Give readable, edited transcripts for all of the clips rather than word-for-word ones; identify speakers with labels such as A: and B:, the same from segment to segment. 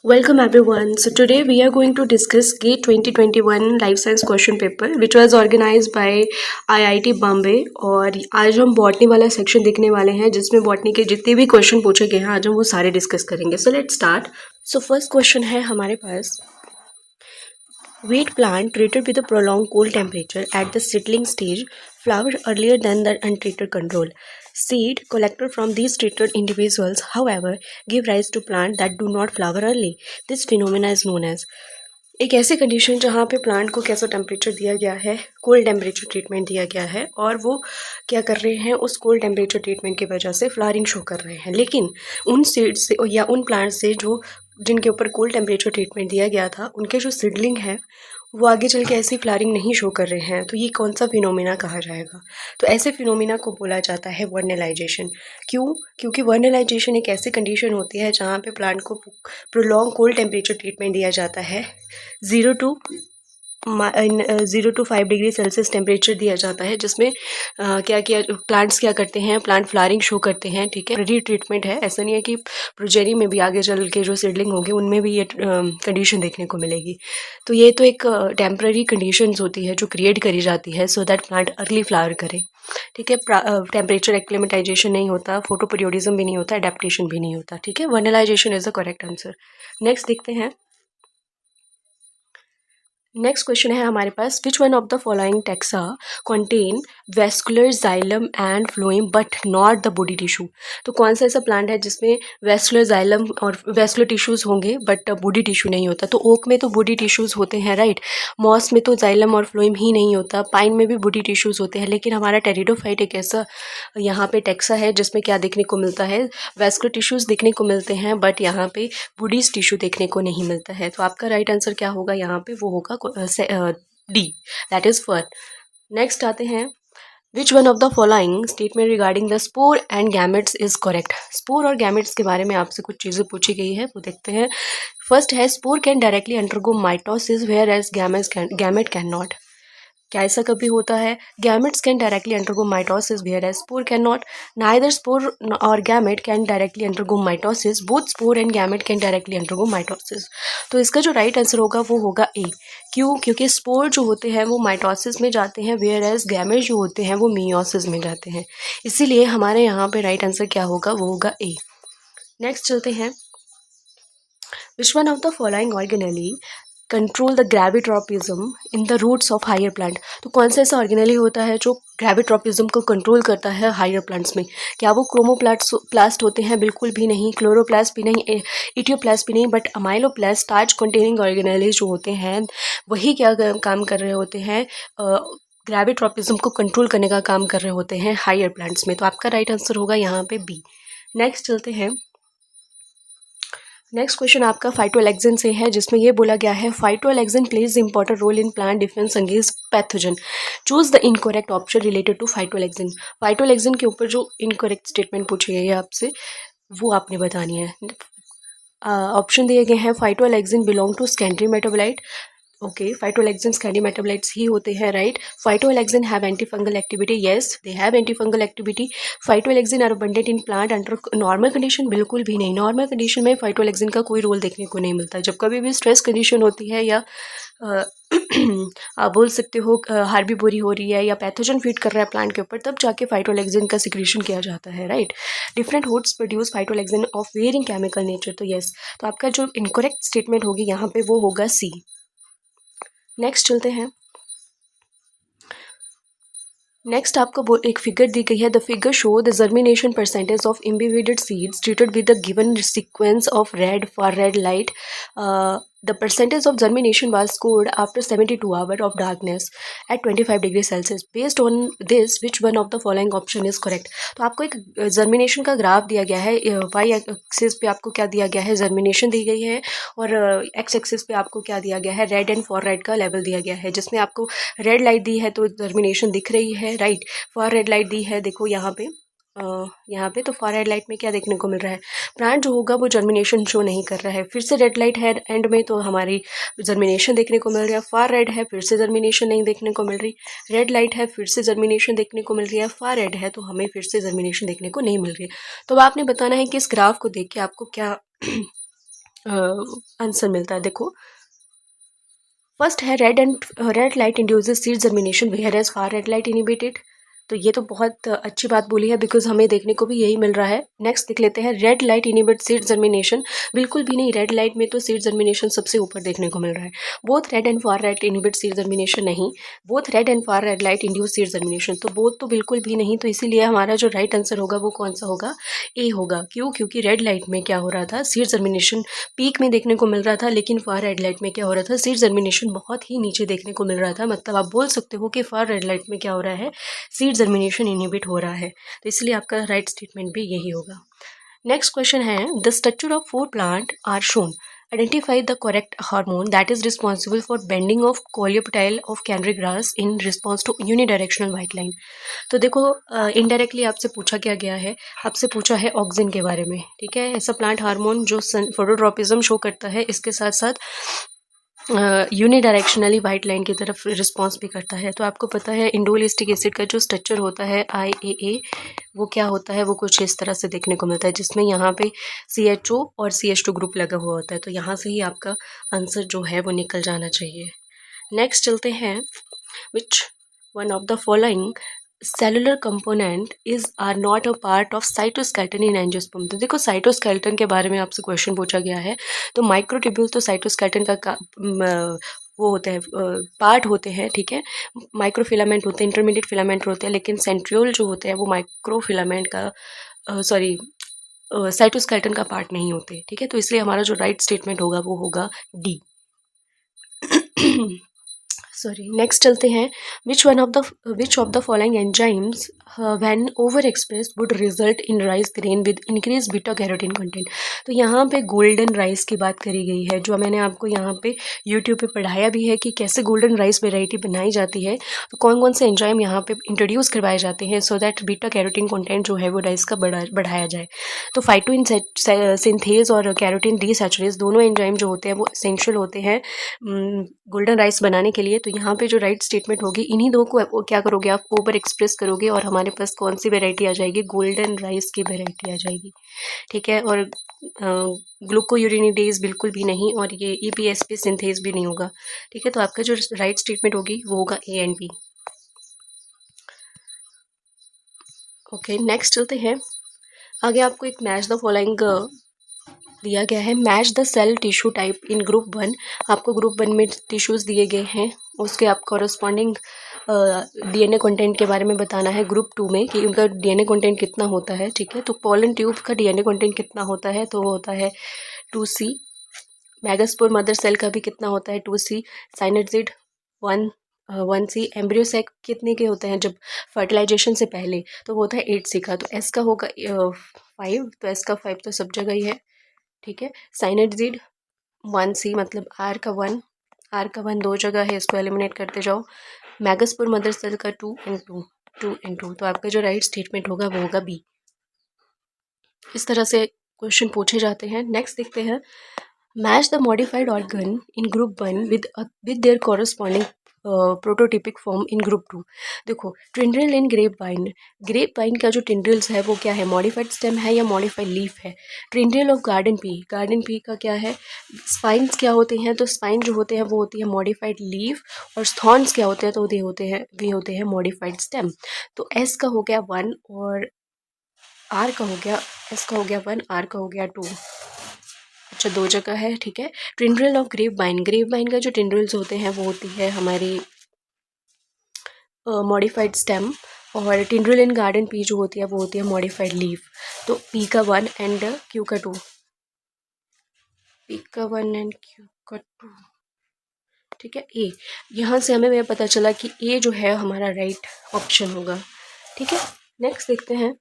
A: Welcome everyone. So today we are going to discuss GATE 2021 Life Science Question Paper which was organized by IIT Bombay और आज हम botany वाला section देखने वाले हैं जिसमें बॉटनी के जितने भी क्वेश्चन पूछे गए हैं आज हम वो सारे डिस्कस करेंगे. So let's start. So first question है हमारे पास. Wheat plant treated with a prolonged cold temperature at the seedling stage flowered earlier than the untreated control. Seed collected from these treated individuals, however, give rise to plants that do not flower early. This phenomena is known as. एक ऐसी condition जहाँ पे plant को कैसा temperature दिया गया है, cold temperature treatment दिया गया है और वो क्या कर रहे हैं, उस कोल्ड टेम्परेचर ट्रीटमेंट की वजह से फ्लावरिंग शो कर रहे हैं. लेकिन उन सीड से या उन प्लांट से जो जिनके ऊपर कोल्ड टेम्परेचर ट्रीटमेंट दिया गया था, उनके जो सीडलिंग है वो आगे चल के ऐसी फ्लावरिंग नहीं शो कर रहे हैं. तो ये कौन सा फिनोमिना कहा जाएगा? तो ऐसे फिनोमिना को बोला जाता है वर्नलाइजेशन. क्यों? क्योंकि वर्नलाइजेशन एक ऐसी कंडीशन होती है जहाँ पे प्लांट को प्रोलॉन्ग कोल्ड टेम्परेचर ट्रीटमेंट दिया जाता है. 0 to 5 डिग्री सेल्सियस टेम्परेचर दिया जाता है जिसमें क्या किया प्लांट्स क्या करते हैं, प्लांट फ्लावरिंग शो करते हैं. ठीक है, रेडी ट्रीटमेंट है, ऐसा नहीं है कि प्रोजेनी में भी आगे चल के जो सीडलिंग होंगे उनमें भी ये कंडीशन देखने को मिलेगी. तो ये तो एक टेम्पररी कंडीशंस होती है जो क्रिएट करी जाती है so that plant early flower करे. ठीक है, टेम्परेचर एक्लिमेटाइजेशन नहीं होता, फोटो पीरियोडिज्म भी नहीं होता, एडेप्टेशन भी नहीं होता. ठीक है, vernalisation is the correct answer. Next देखते हैं. नेक्स्ट क्वेश्चन है हमारे पास. Which one of the following taxa contain vascular xylem and phloem but not the body tissue. तो कौन सा ऐसा प्लांट है जिसमें वेस्कुलर जाइलम और वेस्कुलर टिश्यूज़ होंगे बट बॉडी टिश्यू नहीं होता? तो ओक में तो बॉडी टिश्यूज़ होते हैं, राइट. मॉस में तो जाइलम और फ्लोएम ही नहीं होता. पाइन में भी बॉडी टिश्यूज़ होते हैं. लेकिन हमारा टेरिडोफाइट एक ऐसा यहाँ पे टेक्सा है जिसमें क्या देखने को मिलता है, वेस्कुलर टिश्यूज़ देखने को मिलते हैं बट यहाँ पे बॉडीज टिश्यू देखने को नहीं मिलता है. तो आपका राइट आंसर क्या होगा यहाँ पे? वो होगा D, that is for. Next आते हैं. Which one of the following statement regarding the spore and gametes is correct. Spore और गैमेट्स के बारे में आपसे कुछ चीज़ें पूछी गई है, वो देखते हैं. फर्स्ट है spore can directly undergo mitosis whereas gamete can not. क्या ऐसा कभी होता है? Gametes can directly undergo mitosis whereas spore can not. Neither spore और gamete can directly undergo mitosis, both spore and gamete can directly undergo mitosis. तो इसका जो right answer होगा वो होगा ए. क्यों? क्योंकि स्पोर जो होते हैं वो माइटोसिस में जाते हैं वेयर एज गैमेट जो होते हैं वो मियोसिस में जाते हैं. इसीलिए हमारे यहाँ पे राइट आंसर क्या होगा? वो होगा ए. नेक्स्ट चलते हैं. Which one of the following organelle control the gravitropism in the roots of higher plant. तो कौन सा ऐसा ऑर्गेनेली होता है जो ग्रेविट्रोपिज्म को कंट्रोल करता है हायर प्लांट्स में? क्या वो क्रोमोप्लास्ट होते हैं? बिल्कुल भी नहीं. क्लोरोप्लास्ट भी नहीं, इटियोप्लास्ट भी नहीं, but amyloplast starch containing organelle जो होते हैं वही क्या काम कर रहे होते हैं, ग्रेविट्रोपिज्म को कंट्रोल करने का काम कर रहे होते हैं हायर प्लांट्स में. तो आपका राइट आंसर होगा यहाँ पे बी. नेक्स्ट चलते हैं. नेक्स्ट क्वेश्चन आपका फाइटोलैक्सिन से है जिसमें ये बोला गया है phytoalexin plays important role in plant defence against pathogen. Choose the incorrect option related to phytoalexin. Phytoalexin के ऊपर जो इनकरेक्ट स्टेटमेंट पूछी गई है आपसे वो आपने बतानी है. ऑप्शन दिए गए हैं. Phytoalexin belong to secondary metabolite. Okay, phytoalexin secondary metabolites ही होते हैं, right. Phytoalexin have antifungal activity. Yes, they have antifungal activity. Phytoalexin are abundant in plant under normal condition. बिल्कुल भी नहीं. नॉर्मल कंडीशन में फाइटोलैक्सिन का कोई role देखने को नहीं मिलता. जब कभी भी स्ट्रेस कंडीशन होती है या आप बोल सकते हो हार्बीवोरी हो रही है या पैथोजन फीड कर रहा है प्लांट के ऊपर, तब जाके फाइटोलैक्सिन का सिक्रीशन किया जाता है, right. Different hoods produce phytoalexin of varying chemical nature. तो यस, तो आपका जो इनकरेक्ट स्टेटमेंट होगी यहाँ पे वो होगा सी. नेक्स्ट चलते हैं. नेक्स्ट आपको एक फिगर दी गई है. The figure show the germination percentage of imbibed seeds treated with the given sequence of red far red light. The percentage of germination was scored after 72 hours of darkness at 25 degree Celsius. Based on this, which one of the following option is correct? तो आपको एक germination का graph दिया गया है. Y axis पे आपको क्या दिया गया है? जर्मिनेशन दी गई है. और एक्स एक्सिस पे आपको क्या दिया गया है? रेड एंड फॉर रेड का लेवल दिया गया है. जिसमें आपको रेड लाइट दी है तो जर्मिनेशन दिख रही है, राइट. फॉर रेड लाइट दी है, देखो यहाँ पे तो फार रेड लाइट में क्या देखने को मिल रहा है? प्लांट जो होगा वो जर्मिनेशन शो नहीं कर रहा है. फिर से रेड लाइट है एंड में तो हमारी जर्मिनेशन देखने को मिल रही है. फार रेड है, फिर से जर्मिनेशन नहीं देखने को मिल रही. रेड लाइट है, फिर से जर्मिनेशन देखने को मिल रही है. फार रेड है तो हमें फिर से जर्मिनेशन देखने को नहीं मिल रही है. तो अब आपने बताना है कि इस ग्राफ को देख के आपको क्या आंसर मिलता है। देखो, फर्स्ट है red light induces seed germination whereas far red light inhibited. तो ये तो बहुत अच्छी बात बोली है, बिकॉज हमें देखने को भी यही मिल रहा है। नेक्स्ट देख लेते हैं, red light inhibit seed germination. बिल्कुल भी नहीं, रेड लाइट में तो सीड जर्मिनेशन सबसे ऊपर देखने को मिल रहा है। Both red and far red inhibit seed germination नहीं, both red and far red light induce seed germination. तो बोथ तो बिल्कुल भी नहीं, तो इसीलिए हमारा जो राइट आंसर होगा वो कौन सा होगा, ए होगा। क्यों? क्योंकि रेड लाइट में क्या हो रहा था, सीड जर्मिनेशन पीक में देखने को मिल रहा था, लेकिन फार रेड लाइट में क्या हो रहा था, सीड जर्मिनेशन बहुत ही नीचे देखने को मिल रहा था। मतलब आप बोल सकते हो कि फार रेड लाइट में क्या हो रहा है, सीड जर्मिनेशन इनहिबिट हो रहा है। तो इसलिए आपका राइट स्टेटमेंट भी यही होगा। नेक्स्ट क्वेश्चन है, the structure of 4 plant are shown, identify the correct hormone that is responsible for bending of coleoptile of canary grass in response to unidirectional white line. तो देखो, इनडायरेक्टली आपसे पूछा क्या गया है, आपसे पूछा है ऑक्सिन के बारे में। ठीक है, ऐसा प्लांट हार्मोन जो फोटोट्रोपिज्म शो करता है, इसके साथ साथ यूनिडायरेक्शनली वाइट लाइन की तरफ रिस्पॉन्स भी करता है। तो आपको पता है इंडोलिस्टिक एसिड का जो स्ट्रक्चर होता है IAA, वो क्या होता है, वो कुछ इस तरह से देखने को मिलता है, जिसमें यहाँ पे CHO और CH2 ग्रुप लगा हुआ होता है। तो यहाँ से ही आपका आंसर जो है वो निकल जाना चाहिए। नेक्स्ट चलते हैं, which one of the following cellular component is or not a part of cytoskeleton in angiosperm. तो देखो, साइटोस्केलेटन के बारे में आपसे क्वेश्चन पूछा गया है। तो माइक्रोट्यूब्यूल तो साइटोस्केलेटन का वो होते हैं, पार्ट होते हैं। ठीक है, माइक्रोफिलामेंट होते हैं, इंटरमीडिएट फिलामेंट होते हैं, लेकिन सेंट्रियोल जो होते हैं वो माइक्रोफिलामेंट का सॉरी साइटोस्केलेटन का पार्ट नहीं होते। ठीक है, तो इसलिए हमारा जो राइट स्टेटमेंट होगा वो होगा डी। सॉरी, नेक्स्ट चलते हैं, विच of the following enzymes when over expressed would result in rice grain with increase beta carotene content. तो यहाँ पे गोल्डन राइस की बात करी गई है, जो मैंने आपको यहाँ पे यूट्यूब पे पढ़ाया भी है कि कैसे गोल्डन राइस वेराइटी बनाई जाती है। तो कौन कौन से एंजाइम यहाँ पे इंट्रोड्यूस करवाए जाते हैं so that beta carotene content जो है वो राइस का बढ़ाया जाए। तो फाइटोइन सिंथेज और कैरोटीन डीसैचुरेज दोनों एंजाइम जो होते हैं वो एसेंशियल होते हैं गोल्डन राइस बनाने के लिए। तो यहाँ पे जो राइट स्टेटमेंट होगी, इन्हीं दो को क्या करोगे आप, ओवर एक्सप्रेस करोगे और हमारे पास कौन सी वेराइटी आ जाएगी, गोल्डन राइस की वेराइटी आ जाएगी। ठीक है, और ग्लूकोयूरिनिडेज बिल्कुल भी नहीं, और ये EPSP सिंथेज भी नहीं होगा। ठीक है, तो आपका जो राइट स्टेटमेंट होगी वो होगा A and B। Okay, next चलते हैं, आगे आपको एक मैच द फॉलोइंग दिया गया है, match the cell tissue type in group 1। आपको ग्रुप 1 में टिश्यूज़ दिए गए हैं, उसके आप कॉरस्पॉन्डिंग DNA कंटेंट के बारे में बताना है ग्रुप 2 में कि उनका DNA कंटेंट कितना होता है। ठीक है, तो पोलन ट्यूब का DNA कंटेंट कितना होता है, तो वो होता है 2C। मैगस्पोर मदर सेल का भी कितना होता है, 2C। साइनोजिड 1C। एम्ब्रियो सैक कितने के होते हैं जब फर्टिलाइजेशन से पहले, तो वो होता है 8C का। तो S का होगा 5, तो S का 5 तो सब जगह ही है। ठीक है, साइनोजिड 1C, मतलब R का 1 दो जगह है, इसको एलिमिनेट करते जाओ। मैगस्पुर मदर सेल का 2 and 2, तो आपका जो राइट स्टेटमेंट होगा वो होगा B। इस तरह से क्वेश्चन पूछे जाते हैं। नेक्स्ट देखते हैं, match the modified organ in group 1 with their corresponding prototypic form in group 2। देखो, टिंड्रिल इन ग्रेप वाइन का जो टिंड्रिल्स है वो क्या है, मॉडिफाइड स्टेम है या मॉडिफाइड लीफ है। टिंड्रिल ऑफ गार्डन पी का क्या है, स्पाइन्स क्या होते हैं, तो स्पाइन जो होते हैं वो होती है मॉडिफाइड लीफ, और थॉर्न्स क्या होते हैं, तो वे होते हैं मॉडिफाइड स्टेम। तो S का हो गया 1 और R का हो गया, S का हो गया 1, R का हो गया 2। अच्छा, दो जगह है। ठीक है, टिंड्रिल ऑफ ग्रेप वाइन का जो टिंड्रिल्स होते हैं वो होती है हमारी मॉडिफाइड स्टेम, और टिंड्रिल इन गार्डन पी जो होती है वो होती है मॉडिफाइड लीफ। तो P का 1 एंड Q का 2, P का 1 एंड Q का 2। ठीक है, A, यहाँ से हमें यह पता चला कि A जो है हमारा राइट ऑप्शन होगा। ठीक है, नेक्स्ट देखते हैं,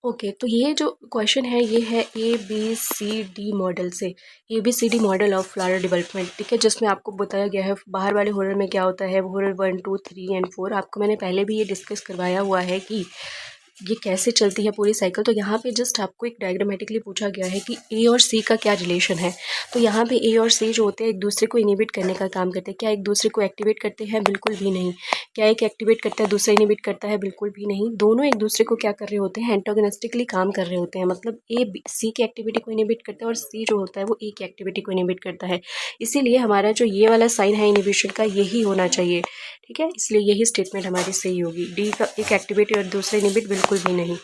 A: ओके, तो ये जो क्वेश्चन है ये है ABCD मॉडल से, ABCD model of flower development. ठीक है, जिसमें आपको बताया गया है बाहर वाले होरर में क्या होता है, होरर 1, 2, 3 एंड 4। आपको मैंने पहले भी ये डिस्कस करवाया हुआ है कि ये कैसे चलती है पूरी साइकिल, तो यहाँ पे जस्ट आपको एक डायग्रामेटिकली पूछा गया है कि ए और सी का क्या रिलेशन है। तो यहाँ पे ए और सी जो होते हैं एक दूसरे को इनिबिट करने का काम करते हैं। क्या एक दूसरे को एक्टिवेट करते हैं? बिल्कुल भी नहीं। क्या एक एक्टिवेट करता है दूसरा इनिबिट करता है? बिल्कुल भी नहीं। दोनों एक दूसरे को क्या कर रहे होते हैं? एंटागोनिस्टिकली काम कर रहे होते हैं। मतलब ए सी की एक्टिविटी को इनिबिट करता है और सी जो होता है वो ए की एक्टिविटी को इनिबिट करता है। इसीलिए हमारा जो ये वाला साइन है इनिबिशन का यही होना चाहिए, ठीक है। इसलिए यही स्टेटमेंट हमारी सही होगी। डी का एक एक्टिविटी और दूसरा इनिबिट बिल्कुल भी नहीं,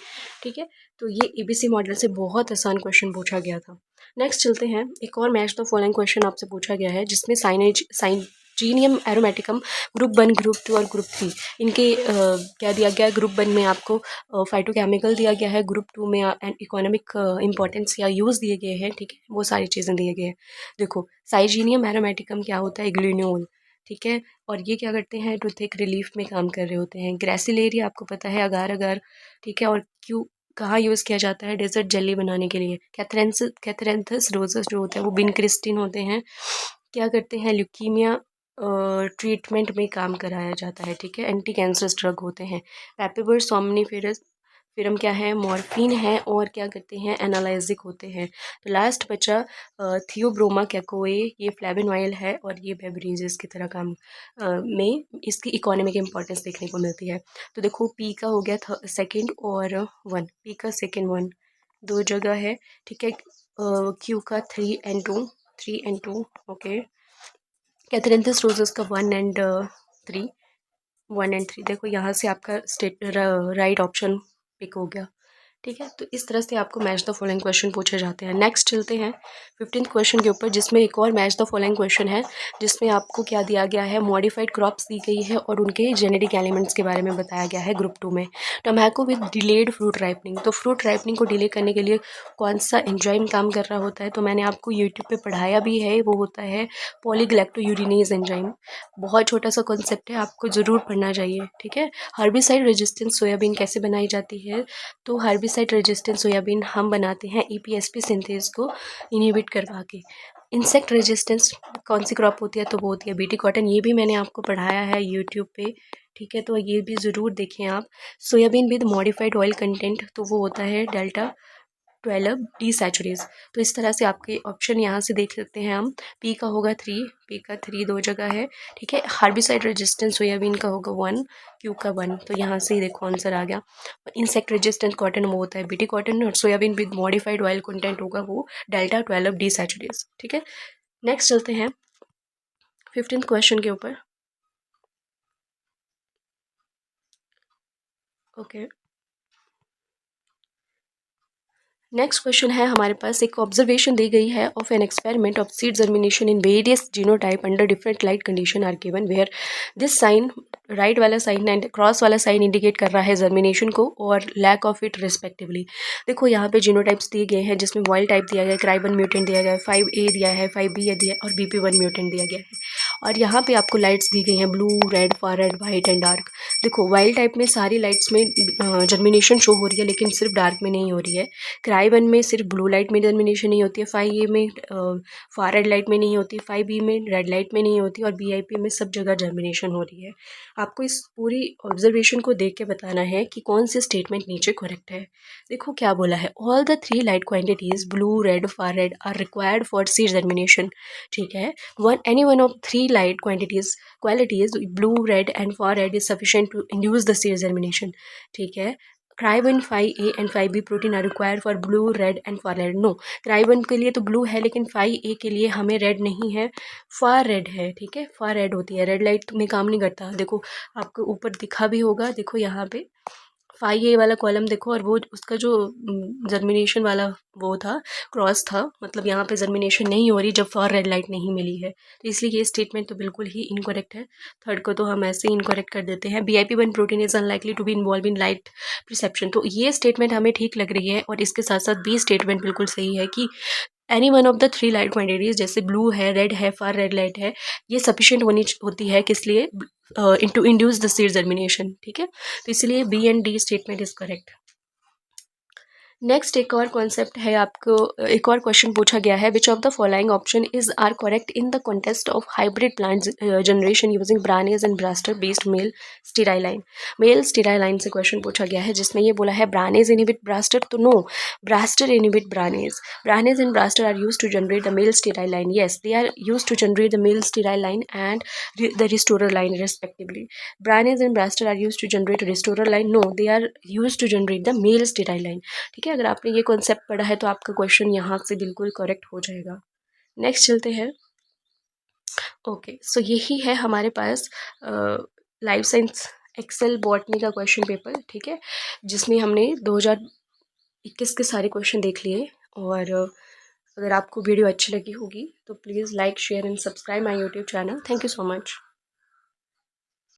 A: ठीक है। तो ये एबीसी मॉडल से बहुत आसान क्वेश्चन पूछा गया था। नेक्स्ट चलते हैं, एक और मैच द फॉलोइंग क्वेश्चन आपसे पूछा गया है जिसमें साइजीनियम एरोमेटिकम ग्रुप 1, ग्रुप 2 और ग्रुप 3 इनके क्या दिया गया है। ग्रुप 1 में आपको फाइटोकेमिकल दिया गया है, ग्रुप 2 में इकोनॉमिक इंपॉर्टेंस या यूज़ दिए गए हैं, ठीक है। वो सारी चीज़ें दिए गए हैं। देखो साइजीनियम एरोमेटिकम क्या होता है? ग्लिनोल, ठीक है। और ये क्या करते हैं? टूथिक रिलीफ में काम कर रहे होते हैं। ग्रेसिलेरिया आपको पता है अगार अगार, ठीक है। और क्यों कहाँ यूज़ किया जाता है? डेजर्ट जेली बनाने के लिए। कैथरेंथस रोजस जो होते हैं वो बिनक्रिस्टिन होते हैं। क्या करते हैं? ल्यूकीमिया ट्रीटमेंट में काम कराया जाता है, ठीक है। एंटी कैंसरस ड्रग होते हैं। पेपिवर सोमनीफेरस फिरम क्या है? मॉर्फिन है। और क्या करते हैं? एनालाइजिक होते हैं। तो लास्ट बचा थियोब्रोमा कैकोए, ये फ्लेवोनॉइड है और ये बेवरेजेस की तरह काम में इसकी इकोनॉमिक इंपॉर्टेंस देखने को मिलती है। तो देखो पी का हो गया सेकंड और 1, पी का सेकंड 1 दो जगह है, ठीक है। क्यू का 3 and 2 ओके। कैथरेंथस रोजस का 1 and 3 1 and 3 देखो यहाँ से आपका राइट ऑप्शन पिक हो गया, ठीक है। तो इस तरह से आपको मैच द फॉलोइंग क्वेश्चन पूछे जाते हैं। नेक्स्ट चलते हैं 15th क्वेश्चन के ऊपर, जिसमें एक और मैच द फॉलोइंग क्वेश्चन है जिसमें आपको क्या दिया गया है? मॉडिफाइड क्रॉप्स दी गई है और उनके जेनेटिक एलिमेंट्स के बारे में बताया गया है ग्रुप 2 में। टोमैको विद डिलेड फ्रूट राइपनिंग, तो फ्रूट राइपनिंग को डिले करने के लिए कौन सा एंजाइम काम कर रहा होता है? तो मैंने आपको यूट्यूब पे पढ़ाया भी है, वो होता है पॉलीग्लैक्टोयूरिनेज एंजाइम। बहुत छोटा सा कॉन्सेप्ट है, आपको ज़रूर पढ़ना चाहिए, ठीक है। हर्बिसाइड रेजिस्टेंट सोयाबीन कैसे बनाई जाती है? तो हर्बिसाइड रेजिस्टेंट सोयाबीन हम बनाते हैं ईपीएसपी सिंथेज को इनहिबिट करवा के। इंसेक्ट रेजिस्टेंस कौन सी क्रॉप होती है? तो वो होती है बीटी कॉटन। ये भी मैंने आपको पढ़ाया है यूट्यूब पे, ठीक है। तो ये भी ज़रूर देखें आप। Soybean with modified oil content, तो वो होता है डेल्टा 12 डीसैचुरेज। तो इस तरह से आपके ऑप्शन यहाँ से देख सकते हैं हम। पी का होगा 3, पी का 3 दो जगह है, ठीक है। हार्बिसाइड रेजिस्टेंट सोयाबीन का होगा 1, क्यू का 1, तो यहाँ से देखो आंसर आ गया। इंसेक्ट रेजिस्टेंट कॉटन वो होता है बीटी कॉटन और soybean with modified oil content होगा वो डेल्टा 12 डीसैचुरेज, ठीक है। नेक्स्ट चलते हैं 15th क्वेश्चन के ऊपर, ओके। नेक्स्ट क्वेश्चन है हमारे पास, एक ऑब्जर्वेशन दी गई है of an experiment of seed germination in various genotype under different light condition are given where this sign, right वाला साइन एंड क्रॉस वाला साइन इंडिकेट कर रहा है जर्मिनेशन को और लैक ऑफ इट रिस्पेक्टिवली। देखो यहाँ पे जीनोटाइप्स दिए गए हैं जिसमें वाइल्ड टाइप दिया गया है, क्राइबन म्यूटेंट दिया गया है, 5A दिया है, 5B दिया है और BP1 म्यूटेंट दिया गया है। और यहाँ पे आपको लाइट्स दी गई हैं blue, red, far red, white and dark. देखो वाइल्ड टाइप में सारी लाइट्स में जर्मिनेशन शो हो रही है लेकिन सिर्फ डार्क में नहीं हो रही है। क्राई 1 में सिर्फ ब्लू लाइट में जर्मिनेशन नहीं होती है, 5A में फार रेड लाइट में नहीं होती, 5B में रेड लाइट में नहीं होती और BIP में सब जगह जर्मिनेशन हो रही है। आपको इस पूरी ऑब्जर्वेशन को देख के बताना है कि कौन सी स्टेटमेंट नीचे करेक्ट है। देखो क्या बोला है, all the 3 light quantities blue, red, far red are required for seed germination, ठीक है। Any one of 3 light qualities blue, red and far red is sufficient to induce the seed germination, ठीक है। क्राइबन 5A and 5B protein are required for blue, red and far red. No, क्राइबन के लिए तो blue है लेकिन 5A के लिए हमें रेड नहीं है, फार रेड है, ठीक है। फार रेड होती है, रेड लाइट में काम नहीं करता। देखो आपको ऊपर दिखा भी होगा, देखो यहाँ पे 5A वाला कॉलम देखो और वो उसका जो जर्मिनेशन वाला वो था, क्रॉस था, मतलब यहाँ पे जर्मिनेशन नहीं हो रही जब फार रेड लाइट नहीं मिली है। तो इसलिए ये स्टेटमेंट तो बिल्कुल ही इनकरेक्ट है। थर्ड को तो हम ऐसे ही इनकरेक्ट कर देते हैं। BIP1 protein is unlikely to be involve in light perception, तो ये स्टेटमेंट हमें ठीक लग रही है। और इसके साथ साथ बी स्टेटमेंट बिल्कुल सही है कि any one of the 3 light quantities जैसे ब्लू है, रेड है, फार रेड लाइट है, ये सफिशिएंट होती है किस लिए? To induce the seed germination, ठीक है। तो इसलिए B and D statement is correct. Next एक और कॉन्सेप्ट है, आपको एक और क्वेश्चन पूछा गया है, which of the following option is are correct in the contest of hybrid plant generation using barnase and barstar based male sterility. Male sterility से क्वेश्चन पूछा गया है जिसमें ये बोला है ब्रानेज इनहिबिट ब्रास्टर, तो no, barstar inhibit barnase. Barnase and barstar are use to generate the male sterility, yes they are used to generate the male sterile and the restorer line respectively. Branase and Brastor are used to generate a restorer line, no they are used to generate the male sterile line। ठीक है, अगर आपने ये concept पढ़ा है तो आपका question यहाँ से बिल्कुल करेक्ट हो जाएगा। नेक्स्ट चलते हैं। ओके, सो यही है हमारे पास लाइफ साइंस एक्सेल बॉटनी का क्वेश्चन पेपर, ठीक है, जिसमें हमने 2021 के सारे क्वेश्चन देख लिए। और अगर आपको वीडियो अच्छी लगी होगी तो please like share and subscribe my YouTube channel. Thank you so much.